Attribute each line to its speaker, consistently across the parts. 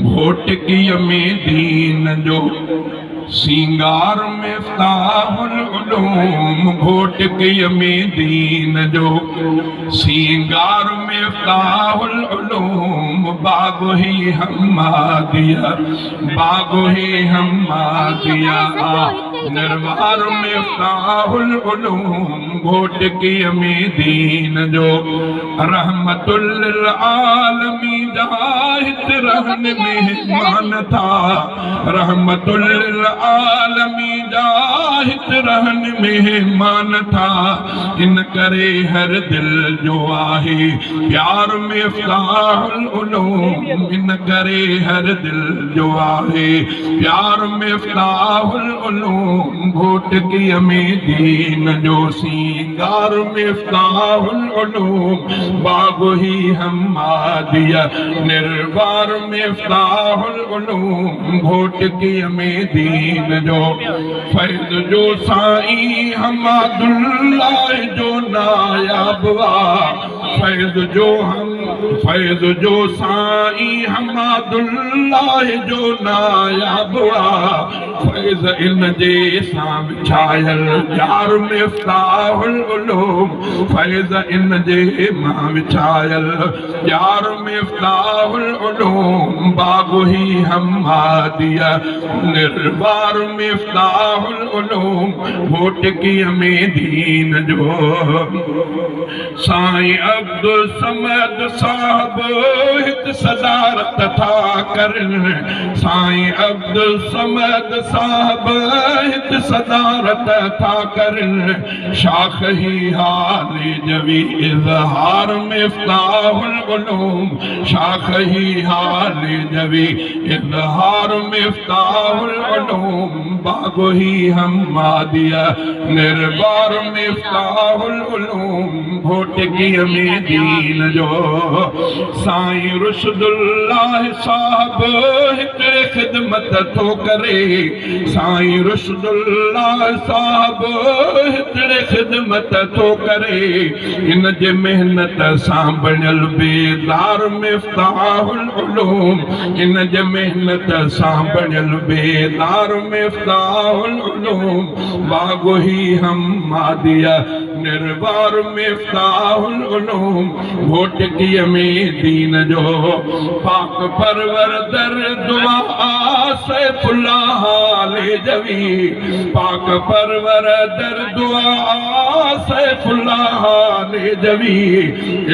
Speaker 1: घोटकीअ में दीन जो सिंगार मिफ्ताहुल उलूम, घोटकीअ में दीन जो सिंगार मिफ्ताहुल उलूम, बागो ही हम्मादिया, बागो ही हम्मादिया, निर्वार मिफ्ताहुल उलूम, घोटकीअ में दीन जो रहमतुल लिल आलमीन जाहिद रहन मेहमान था, रहमतुल लिल आलमीन जाहिद रहन मेहमान था, इन करे हर दिल जो आहे प्यार मिफ्ताहुल उलूम, इन करे हर दिल जो आहे प्यार मिफ्ताहुल उलूम, घोटकीअ में दीन जो सिंगार मिफ्ताहुल उलूम, बागो ही हम्मादिया, निर्वार मिफ्ताहुल उलूम, घोटकीअ में दीन जो फैज़ जो साईं हमादुल्लाह जो नायाब वा, फैज़ जो साईं हमादुल्लाह जो नायाब वा, फैज़ इन जे सां विछायल यार मिफ्ताहुल उलूम, फैज़ इन जे मां विछायल यार मिफ्ताहुल उलूम, बागो ही हम्मादिया, निर्वार मिफ्ताहुल उलूम, घोटकीअ में दीन जो साईं अब्दुल समद साहब हित सदारत था करन, साईं अब्दुल समद साहब हित सदारत था करन, शाख ही हाली जवी इज़हार मिफ्ताहुल उलूम, शाख ही हाली जवी इज़हार मिफ्ताहुल उलूम, बागो ही हम्मादिया, निर्वार मिफ्ताहुल उलूम, घोटकीअ में दीन जो साईं रुशदुल्लाह साहब हिकिड़े ख़िदमत थो करे, साईं रुशदुल्लाह साहब हिकिड़े ख़िदमत थो करे, इन जे महिनत सां बणियल बेदार मिफ्ताहुल उलूम, इन जे महिनत सां बणियल बेदार मिफ्ताहुल उलूम, बागो ही हम्मादिया, निर्वार मिफ्ताहुल उलूम, घोटकीअ में दीन जो पाक परवर दर दुआ सैफुल्लाह ले जवी, पाक परवर दर दुआ सैफुल्लाह ले जवी,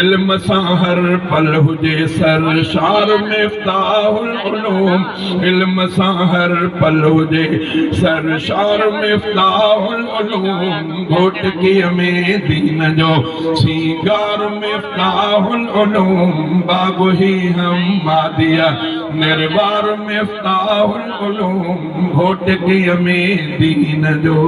Speaker 1: इल्म सां हर पल हुजे सरशार मिफ्ताहुल उलूम, इल्म सां हर पल हुजे सरशार मिफ्ताहुल उलूम, घोटकीअ में दीन जो सिंगार मिफ्ताहुल उलूम, बागो ही हम्मादिया, निर्वार मिफ्ताहुल उलूम, घोटकीअ में दीन जो।